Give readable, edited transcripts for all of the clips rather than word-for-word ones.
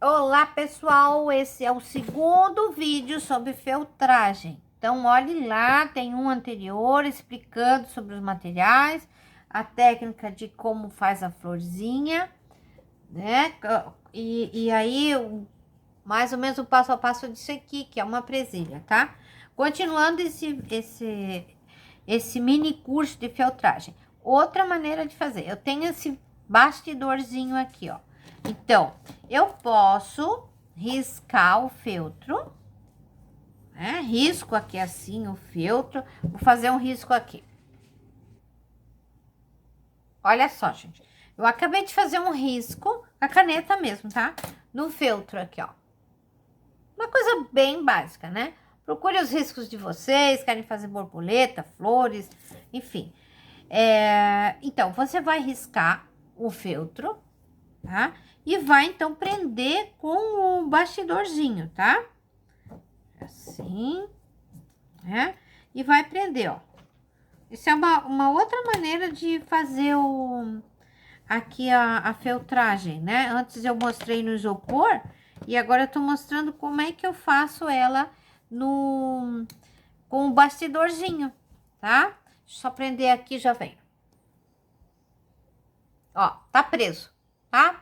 Olá pessoal, esse é o segundo vídeo sobre feltragem. Então olhe lá, tem um anterior explicando sobre os materiais, a técnica de como faz a florzinha, né? E aí, mais ou menos o passo a passo disso aqui, que é uma presilha, tá? Continuando esse mini curso de feltragem. Outra maneira de fazer, eu tenho esse bastidorzinho aqui, ó. Então, eu posso riscar o feltro, né? Risco aqui assim o feltro. Vou fazer um risco aqui. Olha só, gente. Eu acabei de fazer um risco, com a caneta mesmo, tá? No feltro aqui, ó. Uma coisa bem básica, né? Procure os riscos de vocês, querem fazer borboleta, flores, enfim. Então, você vai riscar o feltro, tá? E vai, então, prender com o bastidorzinho, tá? Assim, né? E vai prender, ó. Isso é uma outra maneira de fazer aqui a feltragem, né? Antes eu mostrei no isopor e agora eu tô mostrando como é que eu faço ela com o bastidorzinho, tá? Deixa eu só prender aqui, já vem. Ó, tá preso, tá?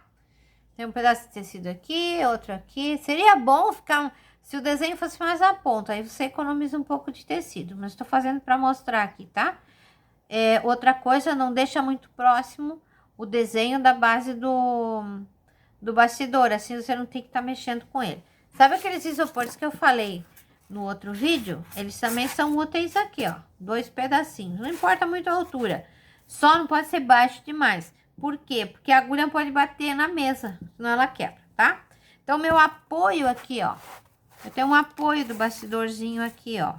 Tem um pedaço de tecido aqui, outro aqui. Seria bom ficar, se o desenho fosse mais à ponta, aí você economiza um pouco de tecido. Mas estou fazendo para mostrar aqui, tá? Outra coisa, não deixa muito próximo o desenho da base do bastidor. Assim você não tem que estar mexendo com ele. Sabe aqueles isopores que eu falei no outro vídeo? Eles também são úteis aqui, ó. 2 pedacinhos. Não importa muito a altura. Só não pode ser baixo demais. Por quê? Porque a agulha pode bater na mesa, senão ela quebra, tá? Então, meu apoio aqui, ó. Eu tenho um apoio do bastidorzinho aqui, ó.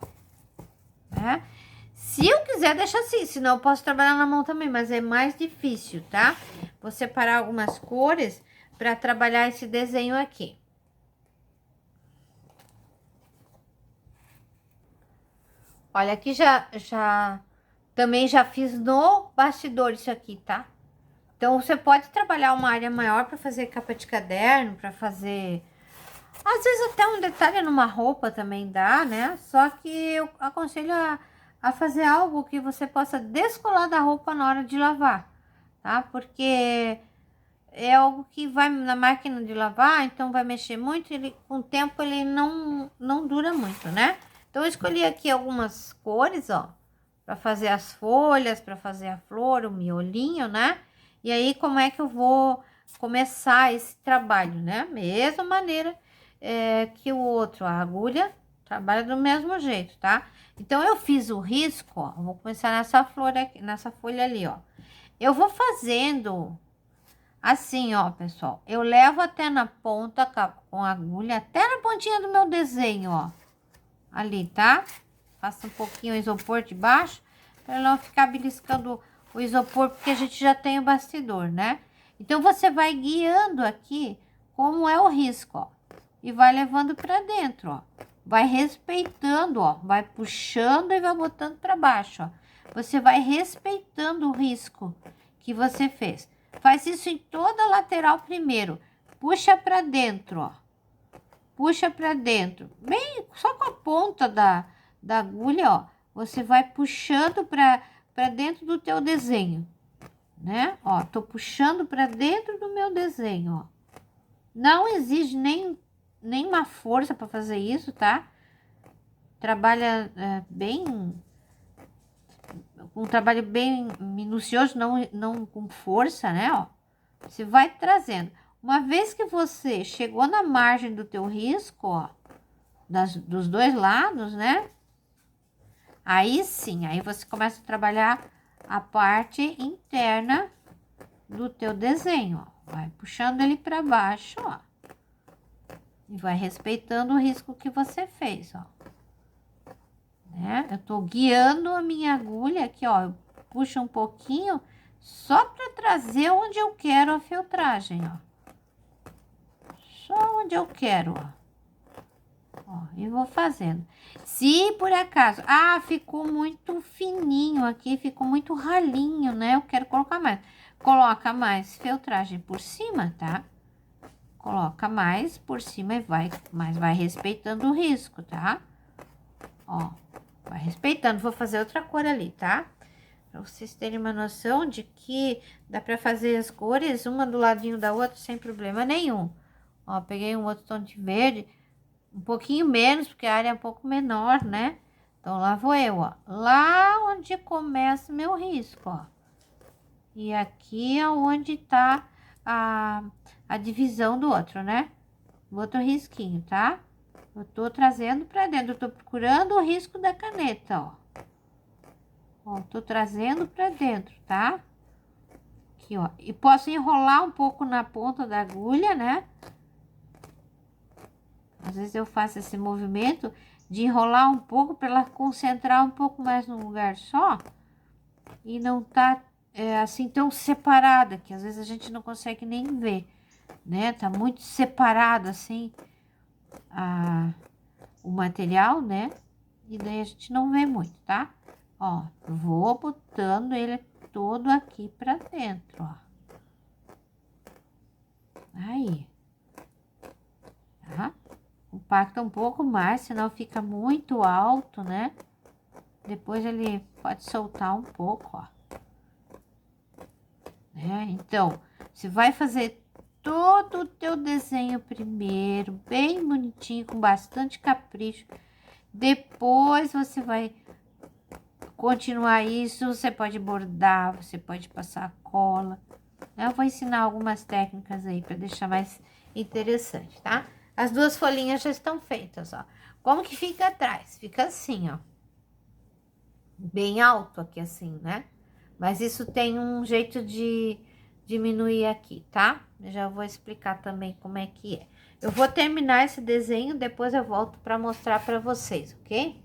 Né? Se eu quiser, deixa assim, senão eu posso trabalhar na mão também, mas é mais difícil, tá? Vou separar algumas cores para trabalhar esse desenho aqui. Olha, aqui também já fiz no bastidor isso aqui, tá? Então, você pode trabalhar uma área maior para fazer capa de caderno, para fazer... Às vezes até um detalhe numa roupa também dá, né? Só que eu aconselho a fazer algo que você possa descolar da roupa na hora de lavar, tá? Porque é algo que vai na máquina de lavar, então vai mexer muito, com o tempo ele não dura muito, né? Então, eu escolhi aqui algumas cores, ó, para fazer as folhas, para fazer a flor, o miolinho, né? E aí, como é que eu vou começar esse trabalho, né? Mesma maneira que o outro, a agulha trabalha do mesmo jeito, tá? Então, eu fiz o risco, ó, vou começar nessa flor aqui, nessa folha ali, ó. Eu vou fazendo assim, ó, pessoal. Eu levo até na ponta com a agulha, até na pontinha do meu desenho, ó. Ali, tá? Faço um pouquinho o isopor de baixo, para não ficar beliscando o isopor, porque a gente já tem o bastidor, né? Então, você vai guiando aqui como é o risco, ó. E vai levando para dentro, ó. Vai respeitando, ó. Vai puxando e vai botando para baixo, ó. Você vai respeitando o risco que você fez. Faz isso em toda a lateral primeiro. Puxa para dentro, ó. Puxa para dentro. Bem, só com a ponta da agulha, ó. Você vai puxando para dentro do teu desenho, né? Ó, tô puxando para dentro do meu desenho, ó. Não exige nenhuma força para fazer isso, tá? Trabalha bem... Um trabalho bem minucioso, não com força, né? Ó, você vai trazendo. Uma vez que você chegou na margem do teu risco, ó, dos dois lados, né? Aí sim, aí você começa a trabalhar a parte interna do teu desenho, ó. Vai puxando ele para baixo, ó. E vai respeitando o risco que você fez, ó. Né? Eu tô guiando a minha agulha aqui, ó. Eu puxo um pouquinho só para trazer onde eu quero a feltragem, ó. Só onde eu quero, ó. E vou fazendo. Se por acaso, ficou muito fininho aqui, ficou muito ralinho, né? Eu quero colocar mais. Coloca mais feltragem por cima, tá? coloca mais por cima e mas vai respeitando o risco, tá? Ó, vai respeitando. Vou fazer outra cor ali, tá? Pra vocês terem uma noção de que dá pra fazer as cores uma do ladinho da outra sem problema nenhum. Ó, peguei um outro tom de verde, um pouquinho menos, porque a área é um pouco menor, né? Então, lá vou eu, ó. Lá onde começa o meu risco, ó. E aqui é onde tá a divisão do outro, né? O outro risquinho, tá? Eu tô trazendo pra dentro, eu tô procurando o risco da caneta, ó. Ó, tô trazendo pra dentro, tá? Aqui, ó. E posso enrolar um pouco na ponta da agulha, né? Às vezes eu faço esse movimento de enrolar um pouco para ela concentrar um pouco mais num lugar só. E não tá assim tão separada, que às vezes a gente não consegue nem ver, né? Tá muito separado assim o material, né? E daí a gente não vê muito, tá? Ó, vou botando ele todo aqui pra dentro, ó. Aí. Tá? Compacta um pouco mais, senão fica muito alto, né? Depois ele pode soltar um pouco, ó. Então, você vai fazer todo o teu desenho primeiro, bem bonitinho, com bastante capricho. Depois você vai continuar isso, você pode bordar, você pode passar cola. Eu vou ensinar algumas técnicas aí para deixar mais interessante, tá? As duas folhinhas já estão feitas, ó. Como que fica atrás? Fica assim, ó. Bem alto aqui assim, né? Mas isso tem um jeito de diminuir aqui, tá? Eu já vou explicar também como é que é. Eu vou terminar esse desenho, depois eu volto para mostrar para vocês, ok?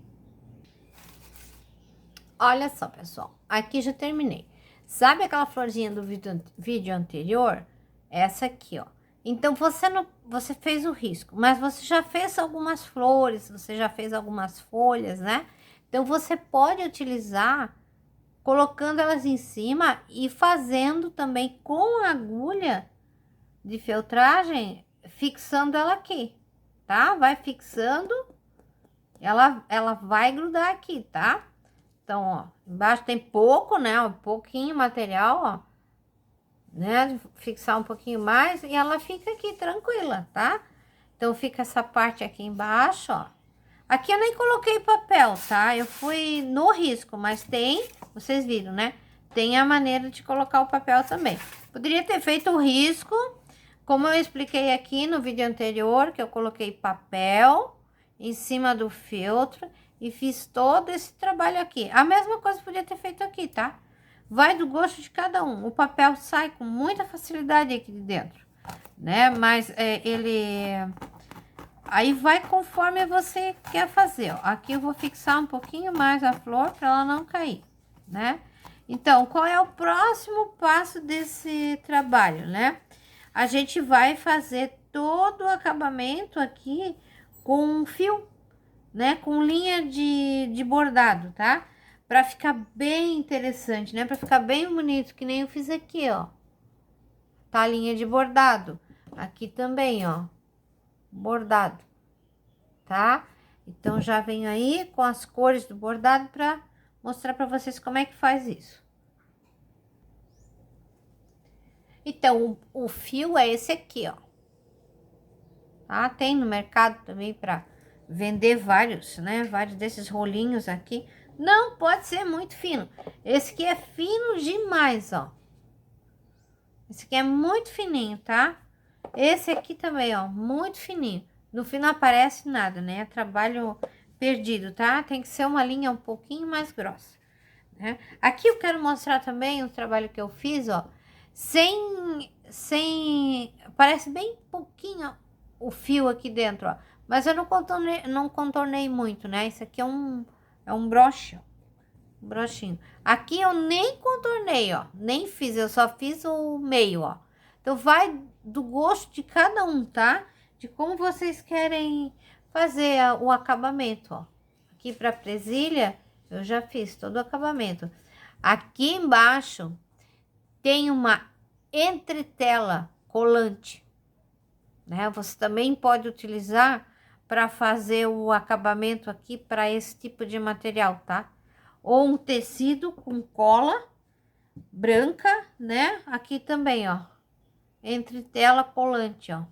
Olha só, pessoal. Aqui já terminei. Sabe aquela florzinha do vídeo anterior? Essa aqui, ó. Então, você fez o risco, mas você já fez algumas flores, você já fez algumas folhas, né? Então, você pode utilizar colocando elas em cima e fazendo também com a agulha de feltragem, fixando ela aqui, tá? Vai fixando, ela vai grudar aqui, tá? Então, ó, embaixo tem pouco, né? Um pouquinho material, ó, né? Fixar um pouquinho mais e ela fica aqui tranquila, tá? Então, fica essa parte aqui embaixo, ó. Aqui eu nem coloquei papel, tá? Eu fui no risco, mas tem, vocês viram, né? Tem a maneira de colocar o papel também. Poderia ter feito o risco, como eu expliquei aqui no vídeo anterior, que eu coloquei papel em cima do feltro e fiz todo esse trabalho aqui. A mesma coisa podia ter feito aqui, tá? Vai do gosto de cada um. O papel sai com muita facilidade aqui de dentro, né? Mas aí vai conforme você quer fazer, ó. Aqui eu vou fixar um pouquinho mais a flor para ela não cair, né? Então, qual é o próximo passo desse trabalho, né? A gente vai fazer todo o acabamento aqui com fio, né? Com linha de bordado, tá? Para ficar bem interessante, né? Para ficar bem bonito, que nem eu fiz aqui, ó. Tá a linha de bordado. Aqui também, ó. Bordado, tá? Então, já venho aí com as cores do bordado para mostrar para vocês como é que faz isso. Então, o fio é esse aqui, ó. Tá? Tem no mercado também para vender vários, né? Vários desses rolinhos aqui. Não pode ser muito fino. Esse aqui é fino demais, ó. Esse aqui é muito fininho, tá? Esse aqui também, ó, muito fininho. No fim não aparece nada, né? É trabalho perdido, tá? Tem que ser uma linha um pouquinho mais grossa, né? Aqui eu quero mostrar também o trabalho que eu fiz, ó. Parece bem pouquinho o fio aqui dentro, ó. Mas eu não contornei muito, né? Isso aqui é um broche, ó. Um brochinho. Aqui eu nem contornei, ó. Nem fiz, eu só fiz o meio, ó. Então, vai do gosto de cada um, tá? De como vocês querem fazer o acabamento, ó. Aqui pra presilha, eu já fiz todo o acabamento. Aqui embaixo tem uma entretela colante, né? Você também pode utilizar para fazer o acabamento aqui para esse tipo de material, tá? Ou um tecido com cola branca, né? Aqui também, ó, entre tela colante, ó,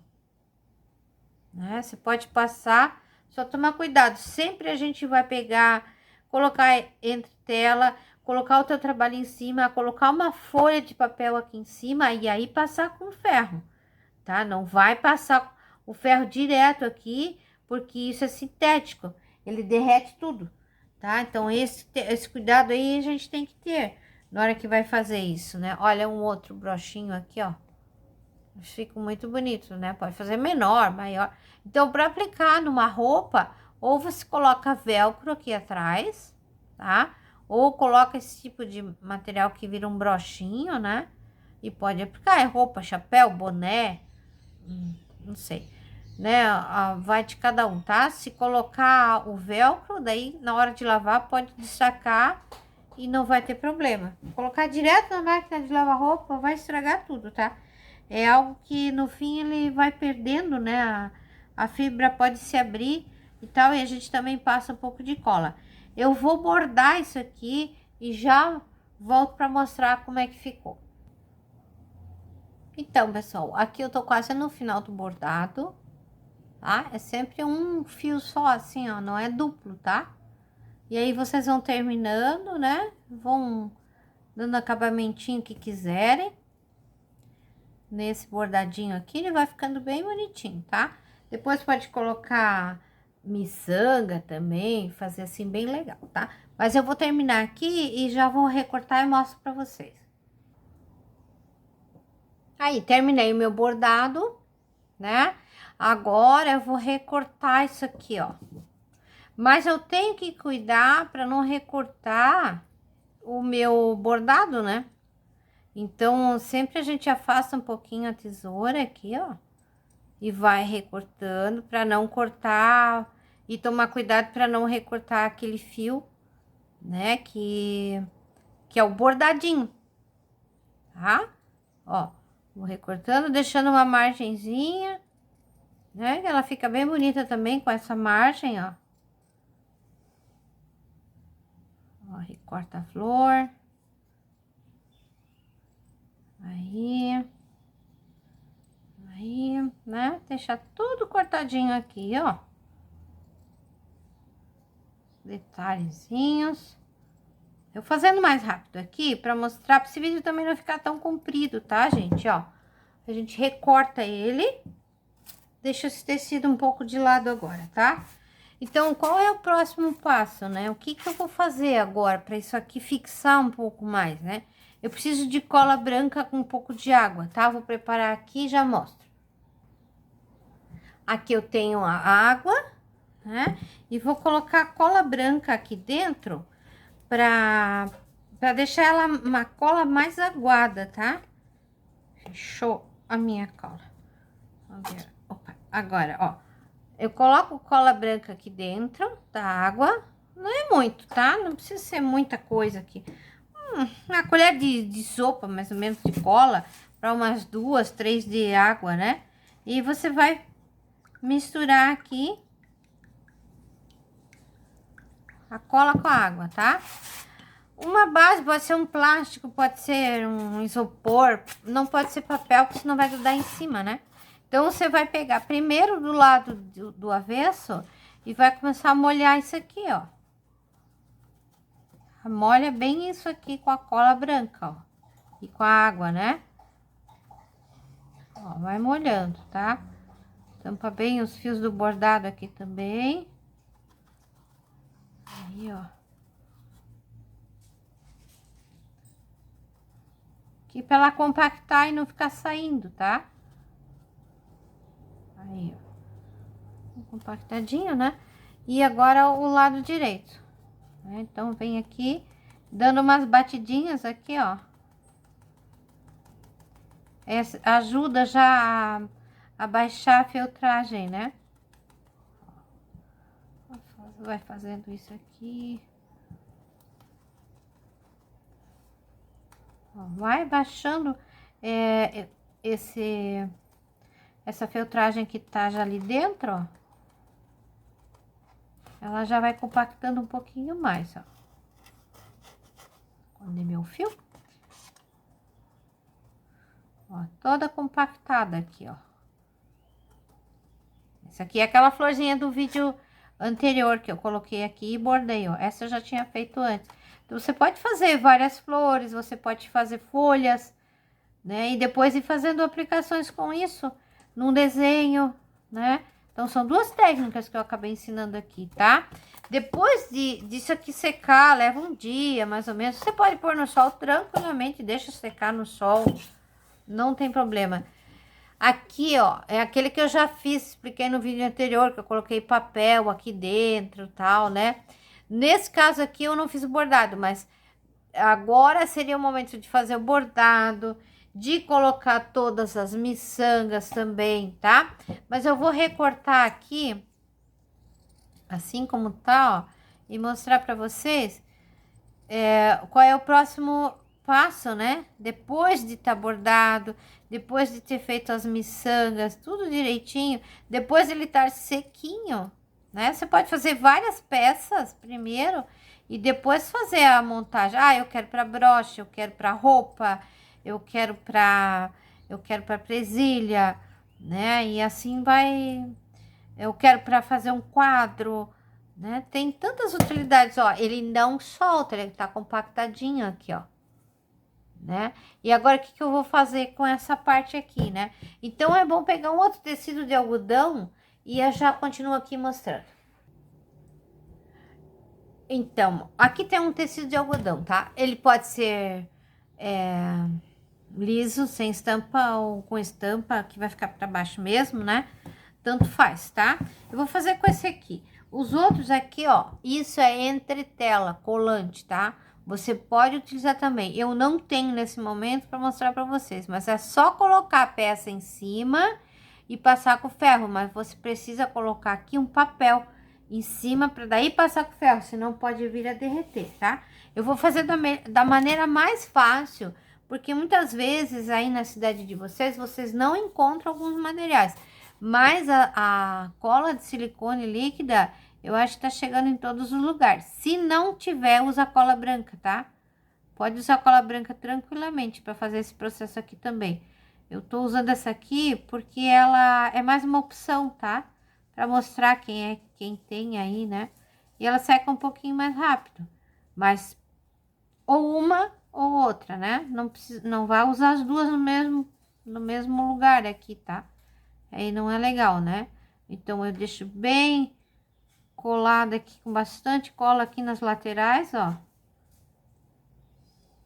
né? Você pode passar, só tomar cuidado. Sempre a gente vai pegar, colocar entre tela, colocar o teu trabalho em cima, colocar uma folha de papel aqui em cima e aí passar com ferro, tá? Não vai passar o ferro direto aqui, porque isso é sintético, ele derrete tudo, tá? Então esse cuidado aí a gente tem que ter na hora que vai fazer isso, né? Olha um outro brochinho aqui, ó. Fica muito bonito, né? Pode fazer menor, maior. Então, para aplicar numa roupa, ou você coloca velcro aqui atrás, tá? Ou coloca esse tipo de material que vira um brochinho, né? E pode aplicar, é roupa, chapéu, boné, não sei, né? Vai de cada um, tá? Se colocar o velcro, daí na hora de lavar pode destacar e não vai ter problema. Colocar direto na máquina de lavar roupa vai estragar tudo, tá? É algo que no fim ele vai perdendo, né? A fibra pode se abrir e tal, e a gente também passa um pouco de cola. Eu vou bordar isso aqui e já volto para mostrar como é que ficou. Então, pessoal, aqui eu tô quase no final do bordado, tá? É sempre um fio só, assim, ó, não é duplo, tá? E aí vocês vão terminando, né? Vão dando acabamentinho que quiserem. Nesse bordadinho aqui, ele vai ficando bem bonitinho, tá? Depois pode colocar miçanga também, fazer assim bem legal, tá? Mas eu vou terminar aqui e já vou recortar e mostro pra vocês. Aí, terminei o meu bordado, né? Agora eu vou recortar isso aqui, ó. Mas eu tenho que cuidar para não recortar o meu bordado, né? Então, sempre a gente afasta um pouquinho a tesoura aqui, ó. E vai recortando para não cortar e tomar cuidado para não recortar aquele fio, né? Que é o bordadinho, tá? Ó, vou recortando, deixando uma margenzinha, né? Ela fica bem bonita também com essa margem, ó. Ó, recorta a flor. Aí. Aí, né? Deixar tudo cortadinho aqui, ó. Detalhezinhos. Eu fazendo mais rápido aqui para mostrar, para esse vídeo também não ficar tão comprido, tá, gente? Ó, a gente recorta ele, deixa esse tecido um pouco de lado agora, tá? Então, qual é o próximo passo, né? O que que eu vou fazer agora para isso aqui fixar um pouco mais, né? Eu preciso de cola branca com um pouco de água, tá? Vou preparar aqui e já mostro. Aqui eu tenho a água, né? E vou colocar a cola branca aqui dentro para deixar ela uma cola mais aguada, tá? Fechou a minha cola. Vamos ver. Opa, agora, ó, eu coloco cola branca aqui dentro da água. Não é muito, tá? Não precisa ser muita coisa aqui. Uma colher de sopa, mais ou menos, de cola, para umas 2, 3 de água, né? E você vai misturar aqui a cola com a água, tá? Uma base pode ser um plástico, pode ser um isopor, não pode ser papel, porque senão vai grudar em cima, né? Então, você vai pegar primeiro do lado do avesso e vai começar a molhar isso aqui, ó. Molha bem isso aqui com a cola branca, ó. E com a água, né? Ó, vai molhando, tá? Tampa bem os fios do bordado aqui também. Aí, ó. Aqui pra ela compactar e não ficar saindo, tá? Aí, ó. Compactadinho, né? E agora o lado direito. Né? Então, vem aqui, dando umas batidinhas aqui, ó. Essa ajuda já a baixar a filtragem, né? Vai fazendo isso aqui. Ó, vai baixando esse essa feltragem que tá já ali dentro, ó, ela já vai compactando um pouquinho mais, ó. Esconder meu fio. Ó, toda compactada aqui, ó. Essa aqui é aquela florzinha do vídeo anterior que eu coloquei aqui e bordei, ó. Essa eu já tinha feito antes. Então, você pode fazer várias flores, você pode fazer folhas, né? E depois ir fazendo aplicações com isso num desenho, né? Então, são duas técnicas que eu acabei ensinando aqui, tá? Depois disso aqui secar, leva um dia, mais ou menos. Você pode pôr no sol tranquilamente, deixa secar no sol, não tem problema. Aqui, ó, é aquele que eu já fiz, expliquei no vídeo anterior, que eu coloquei papel aqui dentro, tal, né? Nesse caso aqui eu não fiz o bordado, mas agora seria o momento de fazer o bordado, de colocar todas as miçangas também, tá? Mas eu vou recortar aqui, assim como tá, ó, e mostrar pra vocês qual é o próximo passo, né? Depois de estar bordado, depois de ter feito as miçangas, tudo direitinho, depois de ele estar sequinho, né? Você pode fazer várias peças primeiro e depois fazer a montagem. Ah, eu quero para broche, eu quero para roupa, eu quero para presilha, né? E assim vai. Eu quero para fazer um quadro, né? Tem tantas utilidades, ó. Ele não solta, ele tá compactadinho aqui, ó, né? E agora o que que eu vou fazer com essa parte aqui, né? Então é bom pegar um outro tecido de algodão e eu já continuo aqui mostrando. Então, aqui tem um tecido de algodão, tá? Ele pode ser liso, sem estampa ou com estampa, que vai ficar para baixo mesmo, né? Tanto faz, tá? Eu vou fazer com esse aqui. Os outros aqui, ó, isso é entretela, colante, tá? Você pode utilizar também. Eu não tenho nesse momento para mostrar para vocês, mas é só colocar a peça em cima e passar com ferro, mas você precisa colocar aqui um papel em cima para daí passar com ferro, senão pode vir a derreter, tá? Eu vou fazer da maneira mais fácil, porque muitas vezes aí na cidade de vocês não encontram alguns materiais. Mas a cola de silicone líquida, eu acho que tá chegando em todos os lugares. Se não tiver, usa cola branca, tá? Pode usar cola branca tranquilamente para fazer esse processo aqui também. Eu tô usando essa aqui porque ela é mais uma opção, tá? Para mostrar quem tem aí, né? E ela seca um pouquinho mais rápido. Mas ou uma ou outra, né? Não vai usar as duas no mesmo lugar aqui, tá? Aí não é legal, né? Então, eu deixo bem colada aqui, com bastante cola aqui nas laterais, ó.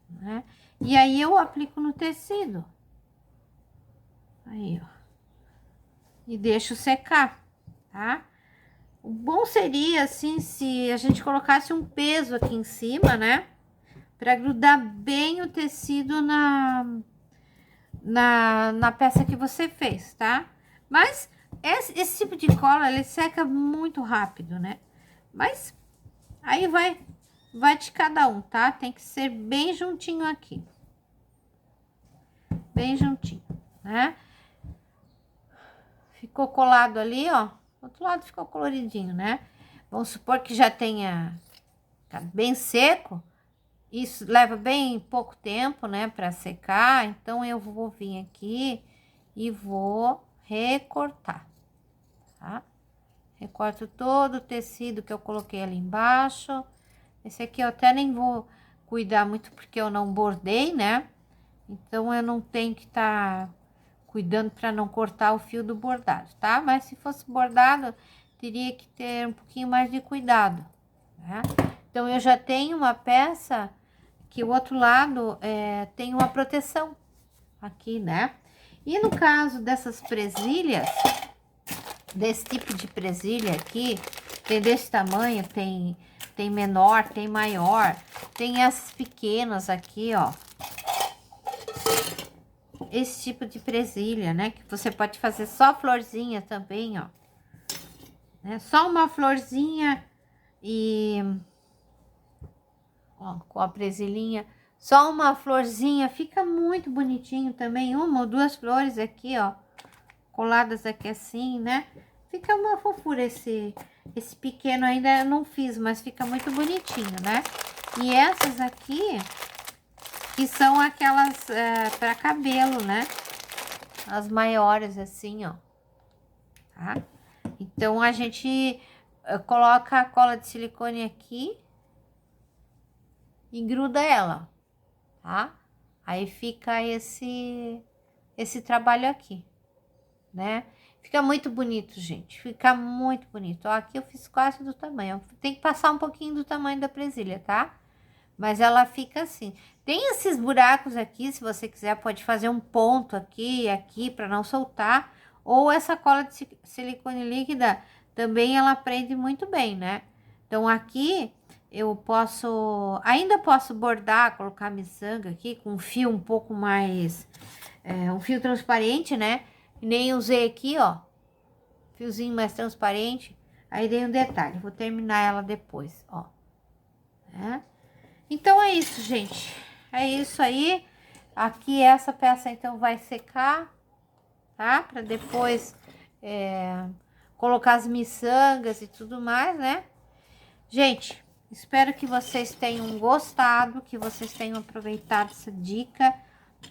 Né? E aí, eu aplico no tecido. Aí, ó. E deixo secar, tá? O bom seria, assim, se a gente colocasse um peso aqui em cima, né? Pra grudar bem o tecido na peça que você fez, tá? Mas esse tipo de cola, ele seca muito rápido, né? Mas aí vai de cada um, tá? Tem que ser bem juntinho aqui. Bem juntinho, né? Ficou colado ali, ó. Do outro lado ficou coloridinho, né? Vamos supor que já tenha ficado bem seco. Isso leva bem pouco tempo, né, para secar. Então, eu vou vir aqui e vou recortar, tá? Recorto todo o tecido que eu coloquei ali embaixo. Esse aqui eu até nem vou cuidar muito porque eu não bordei, né? Então, eu não tenho que estar cuidando para não cortar o fio do bordado, tá? Mas se fosse bordado, teria que ter um pouquinho mais de cuidado, né? Então, eu já tenho uma peça que o outro lado tem uma proteção aqui, né? E no caso dessas presilhas, desse tipo de presilha aqui, tem desse tamanho, tem menor, tem maior, tem essas pequenas aqui, ó. Esse tipo de presilha, né? Que você pode fazer só florzinha também, ó. Né? Só uma florzinha e... Ó, com a presilhinha, só uma florzinha, fica muito bonitinho também, uma ou duas flores aqui, ó. coladas aqui assim, né? Fica uma fofura esse pequeno, ainda não fiz, mas fica muito bonitinho, né? E essas aqui, que são aquelas para cabelo, né? As maiores assim, ó. Tá? Então, a gente coloca a cola de silicone aqui e gruda ela, tá? Aí fica esse trabalho aqui, né? Fica muito bonito, gente. Fica muito bonito. Ó, aqui eu fiz quase do tamanho. Tem que passar um pouquinho do tamanho da presilha, tá? Mas ela fica assim. Tem esses buracos aqui, se você quiser, pode fazer um ponto aqui e aqui para não soltar. Ou essa cola de silicone líquida também ela prende muito bem, né? Então aqui eu posso, ainda posso bordar, colocar miçanga aqui com um fio um pouco mais, um fio transparente, né? Nem usei aqui, ó, fiozinho mais transparente. Aí dei um detalhe, vou terminar ela depois, ó. Né? Então é isso, gente. É isso aí. Aqui essa peça então vai secar, tá? Para depois colocar as miçangas e tudo mais, né? Gente, espero que vocês tenham gostado, que vocês tenham aproveitado essa dica,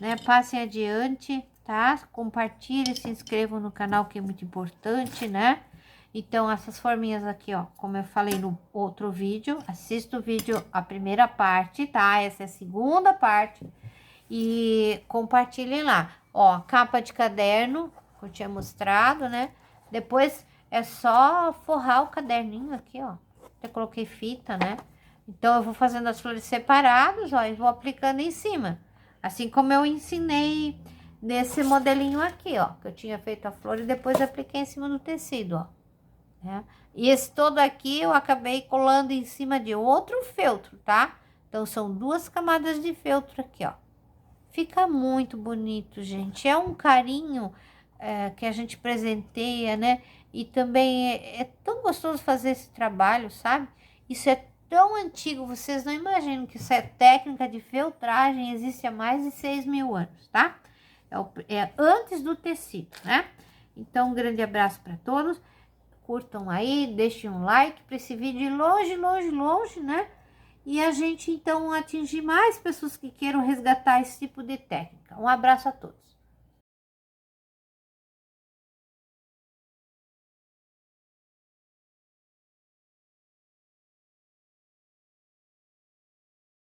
né? Passem adiante, tá? Compartilhem, se inscrevam no canal, que é muito importante, né? Então, essas forminhas aqui, ó, como eu falei no outro vídeo, assista o vídeo, a primeira parte, tá? Essa é a segunda parte. E compartilhem lá. Ó, capa de caderno, que eu tinha mostrado, né? Depois é só forrar o caderninho aqui, ó. Eu coloquei fita, né? Então, eu vou fazendo as flores separadas, ó, e vou aplicando em cima. Assim como eu ensinei nesse modelinho aqui, ó. Que eu tinha feito a flor e depois apliquei em cima do tecido, ó. Né? E esse todo aqui eu acabei colando em cima de outro feltro, tá? Então, são 2 camadas de feltro aqui, ó. Fica muito bonito, gente. É um carinho que a gente presenteia, né? E também é tão gostoso fazer esse trabalho, sabe? Isso é tão antigo, vocês não imaginam que isso é técnica de feltragem, existe há mais de 6.000 anos, tá? É antes do tecido, né? Então, um grande abraço para todos. Curtam aí, deixem um like para esse vídeo ir longe, longe, longe, né? E a gente, então, atingir mais pessoas que queiram resgatar esse tipo de técnica. Um abraço a todos.